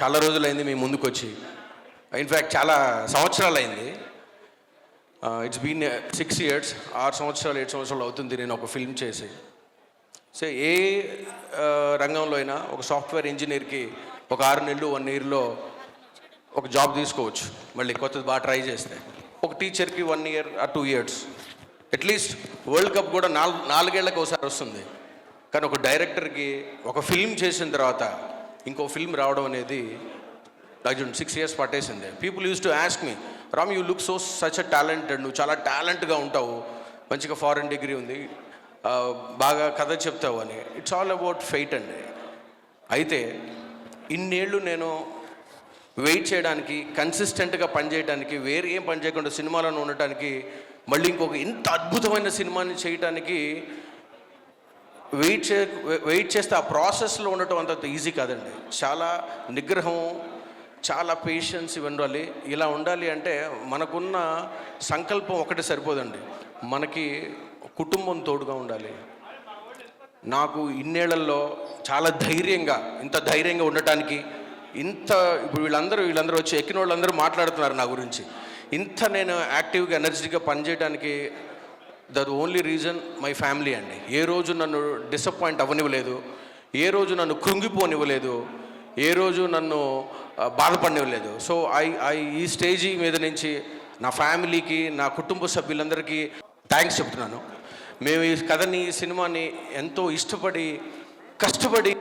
చాలా రోజులైంది మీ ముందుకు వచ్చి. ఇన్ఫ్యాక్ట్ చాలా సంవత్సరాలు అయింది. ఇట్స్ బీన్ 6 years, 6 సంవత్సరాలు 7 సంవత్సరాలు అవుతుంది నేను ఒక ఫిల్మ్ చేసి. సో ఏ రంగంలో అయినా ఒక సాఫ్ట్వేర్ ఇంజనీర్కి ఒక 6 నెలలు 1 yearలో ఒక జాబ్ తీసుకోవచ్చు, మళ్ళీ కొత్తది బాగా ట్రై చేస్తే. ఒక టీచర్కి 1 year or 2 years, at least world cup కూడా 4 ఏళ్ళకి ఒకసారి వస్తుంది. కానీ ఒక డైరెక్టర్కి ఒక ఫిల్మ్ చేసిన తర్వాత ఇంకో ఫిల్మ్ రావడం అనేది నాకు 6 years పట్టేసింది. People use to ask me, Ram you look so such a talented, నువ్వు చాలా టాలెంట్గా ఉంటావు, మంచిగా ఫారెన్ డిగ్రీ ఉంది, బాగా కథ చెప్తావు అని. ఇట్స్ ఆల్ అబౌట్ ఫెయిట్ అండి. అయితే ఇన్నేళ్ళు నేను వెయిట్ చేయడానికి, కన్సిస్టెంట్గా పనిచేయడానికి, వేరే ఏం పని చేయకుండా సినిమాలను ఉండటానికి, మళ్ళీ ఇంకొక ఇంత అద్భుతమైన సినిమాని చేయటానికి వెయిట్ చేస్తే ఆ ప్రాసెస్లో ఉండటం అంత ఈజీ కాదండి. చాలా నిగ్రహం, చాలా పేషెన్స్ ఇవ్వాలి. ఇలా ఉండాలి అంటే మనకున్న సంకల్పం ఒకటి సరిపోదండి, మనకి కుటుంబం తోడుగా ఉండాలి. నాకు ఇన్నేళ్లలో చాలా ధైర్యంగా, ఇంత ధైర్యంగా ఉండటానికి, ఇప్పుడు వీళ్ళందరూ వచ్చి ఎక్కిన వాళ్ళందరూ మాట్లాడుతున్నారు నా గురించి, ఇంత నేను యాక్టివ్గా ఎనర్జీగా పనిచేయడానికి the only reason my family అండి. ఏ రోజు నన్ను డిసప్పాయింట్ అవ్వనివ్వలేదు, ఏ రోజు నన్ను కృంగిపోనివ్వలేదు, ఏ రోజు నన్ను బాధపడనివ్వలేదు. సో ఈ స్టేజీ మీద నుంచి నా ఫ్యామిలీకి, నా కుటుంబ సభ్యులందరికీ థ్యాంక్స్ చెప్తున్నాను. మేము ఈ కథని, ఈ సినిమాని ఎంతో ఇష్టపడి, కష్టపడి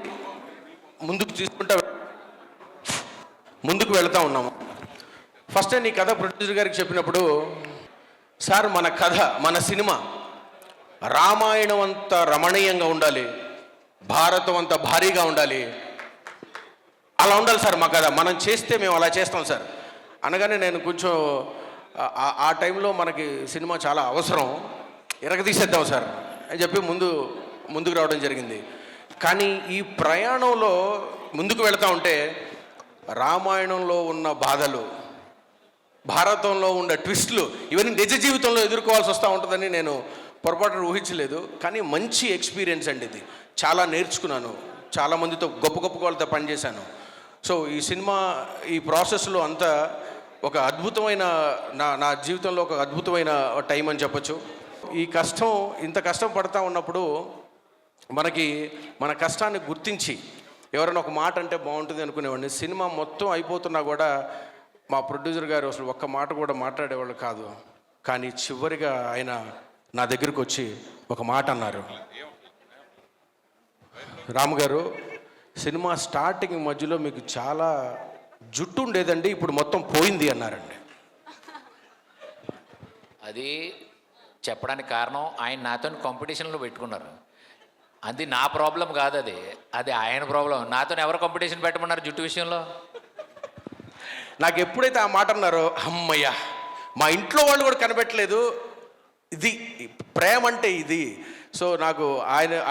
ముందుకు వెళ్తూ ఉన్నాము. ఫస్ట్ టైం ఈ కథ ప్రొడ్యూసర్ గారికి చెప్పినప్పుడు, సార్ మన కథ, మన సినిమా రామాయణం అంత రమణీయంగా ఉండాలి, భారతం అంత భారీగా ఉండాలి, అలా ఉండాలి సార్ మా కథ, మనం చేస్తే మేము అలా చేస్తాం సార్ అనగానే నేను కొంచెం ఆ టైంలో మనకి సినిమా చాలా అవసరం, తీసేద్దాం సార్ అని చెప్పి ముందుకు రావడం జరిగింది. కానీ ఈ ప్రయాణంలో ముందుకు వెళతా ఉంటే రామాయణంలో ఉన్న బాధలు, భారతంలో ఉన్న ట్విస్టులు, ఇవన్నీ నిజ జీవితంలో ఎదుర్కోవాల్సి వస్తూ ఉంటుందని నేను పొరపాటున ఊహించలేదు. కానీ మంచి ఎక్స్పీరియన్స్ అండి ఇది. చాలా నేర్చుకున్నాను, చాలామందితో గొప్ప వాళ్ళతో పనిచేశాను. సో ఈ సినిమా, ఈ ప్రాసెస్లో అంతా ఒక అద్భుతమైన, నా జీవితంలో ఒక అద్భుతమైన టైం అని చెప్పచ్చు. ఈ ఇంత కష్టం పడతా ఉన్నప్పుడు మనకి మన కష్టాన్ని గుర్తించి ఎవరైనా ఒక మాట అంటే బాగుంటుంది అనుకునేవాడిని. సినిమా మొత్తం అయిపోతున్నా కూడా మా ప్రొడ్యూసర్ గారు అసలు ఒక్క మాట కూడా మాట్లాడేవాళ్ళు కాదు. కానీ చివరిగా ఆయన నా దగ్గరికి వచ్చి ఒక మాట అన్నారు, రాము గారు, సినిమా స్టార్టింగ్ మధ్యలో మీకు చాలా జుట్టు ఉండేదండి, ఇప్పుడు మొత్తం పోయింది అన్నారండి. అది చెప్పడానికి కారణం ఆయన నాతో కాంపిటీషన్లో పెట్టుకున్నారు. అది నా ప్రాబ్లం కాదు, అది ఆయన ప్రాబ్లం. నాతో ఎవరు కాంపిటీషన్ పెట్టమన్నారు జుట్టు విషయంలో? నాకు ఎప్పుడైతే ఆ మాట అన్నారో, అమ్మయ్య, మా ఇంట్లో వాళ్ళు కూడా కనిపెట్టలేదు, ఇది ప్రేమ అంటే ఇది. సో నాకు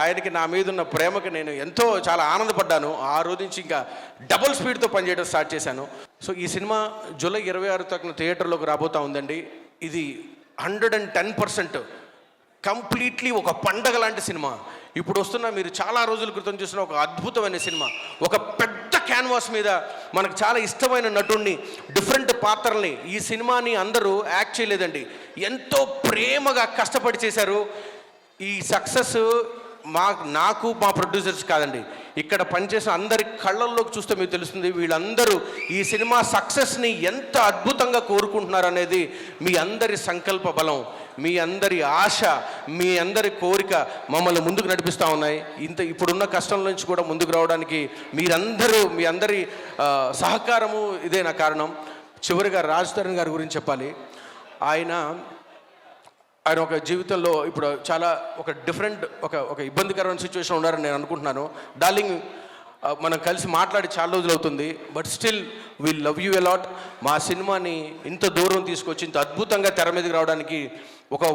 ఆయనకి నా మీద ఉన్న ప్రేమకి నేను చాలా ఆనందపడ్డాను. ఆ రోజు నుంచి ఇంకా డబుల్ స్పీడ్తో పనిచేయడం స్టార్ట్ చేశాను. సో ఈ సినిమా జూలై 26 తారీఖున థియేటర్లోకి రాబోతూ ఉందండి. ఇది 110% కంప్లీట్లీ ఒక పండగ లాంటి సినిమా. ఇప్పుడు వస్తున్న, మీరు చాలా రోజుల క్రితం చూసిన ఒక అద్భుతమైన సినిమా, ఒక పెద్ద క్యాన్వాస్ మీద మనకు చాలా ఇష్టమైన నటుడిని, డిఫరెంట్ పాత్రల్ని, ఈ సినిమాని అందరూ యాక్ట్ చేయలేదండి, ఎంతో ప్రేమగా కష్టపడి చేశారు. ఈ సక్సెస్ నాకు, మా ప్రొడ్యూసర్స్ కాదండి, ఇక్కడ పనిచేసిన అందరి కళ్ళల్లోకి చూస్తే మీకు తెలుస్తుంది, వీళ్ళందరూ ఈ సినిమా సక్సెస్ని ఎంత అద్భుతంగా కోరుకుంటున్నారు అనేది మీ అందరి సంకల్ప బలం, మీ అందరి ఆశ, మీ అందరి కోరిక మమ్మల్ని ముందుకు నడిపిస్తూ ఉన్నాయి. ఇప్పుడున్న కష్టం నుంచి కూడా ముందుకు రావడానికి మీ అందరి సహకారము ఇదే నా కారణం. చివరిగా రాజ్ తరుణ్ గారి గురించి చెప్పాలి. ఆయన ఒక జీవితంలో ఇప్పుడు చాలా ఒక డిఫరెంట్, ఒక ఇబ్బందికరమైన సిచ్యువేషన్ ఉన్నారని నేను అనుకుంటున్నాను. డార్లింగ్, మనం కలిసి మాట్లాడి చాలా రోజులు అవుతుంది, but still we love you a lot. మా సినిమాని ఇంత దూరం తీసుకొచ్చి ఇంత అద్భుతంగా తెర మీదకి రావడానికి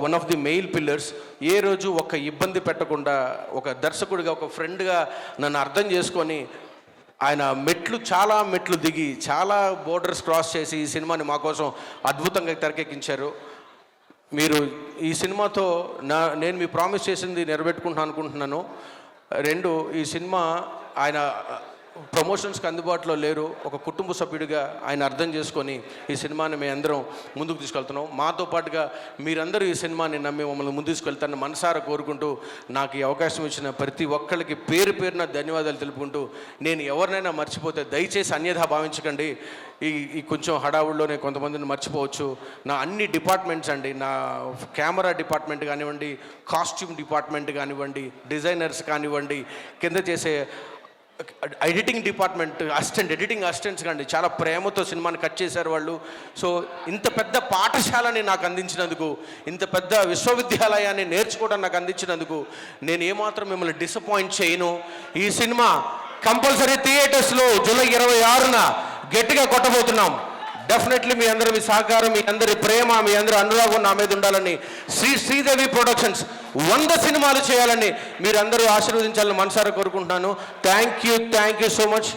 one of the main pillars. ఏ రోజు ఒక ఇబ్బంది పెట్టకుండా, ఒక దర్శకుడిగా, ఒక ఫ్రెండ్గా నన్ను అర్థం చేసుకొని ఆయన చాలా మెట్లు దిగి, చాలా బోర్డర్స్ క్రాస్ చేసి ఈ సినిమాని మా కోసం అద్భుతంగా తెరకెక్కించారు. మీరు ఈ సినిమాతో నేను మీ ప్రామిస్ చేసింది నెరవేర్చుకుంటున్నాను అనుకుంటున్నాను. 2, ఈ సినిమా ఆయన ప్రమోషన్స్కి అందుబాటులో లేరు. ఒక కుటుంబ సభ్యుడిగా ఆయన అర్థం చేసుకొని ఈ సినిమాని మేము అందరం ముందుకు తీసుకెళ్తున్నాం. మాతో పాటుగా మీరందరూ ఈ సినిమాని నమ్మి మమ్మల్ని ముందు తీసుకెళ్తారని మనసారా కోరుకుంటూ, నాకు ఈ అవకాశం ఇచ్చిన ప్రతి ఒక్కరికి పేరు పేరున ధన్యవాదాలు తెలుపుకుంటూ, నేను ఎవరినైనా మర్చిపోతే దయచేసి అన్యథా భావించకండి. ఈ కొంచెం హడావుడిలోనే కొంతమందిని మర్చిపోవచ్చు. నా అన్ని డిపార్ట్మెంట్స్ అండి, నా కెమెరా డిపార్ట్మెంట్ కానివ్వండి, కాస్ట్యూమ్ డిపార్ట్మెంట్ కానివ్వండి, డిజైనర్స్ కానివ్వండి, కింద చేసే ఎడిటింగ్ డిపార్ట్మెంట్ ఎడిటింగ్ అసిస్టెంట్స్ కానీ చాలా ప్రేమతో సినిమాని కట్ చేశారు వాళ్ళు. సో ఇంత పెద్ద పాఠశాలని నాకు అందించినందుకు, ఇంత పెద్ద విశ్వవిద్యాలయాన్ని నేర్చుకోవడం నాకు అందించినందుకు నేను ఏమాత్రం మిమ్మల్ని డిసప్పాయింట్ చేయను. ఈ సినిమా కంపల్సరీ థియేటర్స్లో జూలై 26న గట్టిగా కొట్టబోతున్నాం. డెఫినెట్లీ మీ అందరి సహకారం, మీ అందరి ప్రేమ, మీ అందరి అనురాగం నా మీద ఉండాలని, శ్రీదేవి ప్రొడక్షన్స్ 100 సినిమాలు చేయాలని మీరందరూ ఆశీర్వదించాలని మనసారా కోరుకుంటున్నాను. Thank you so much.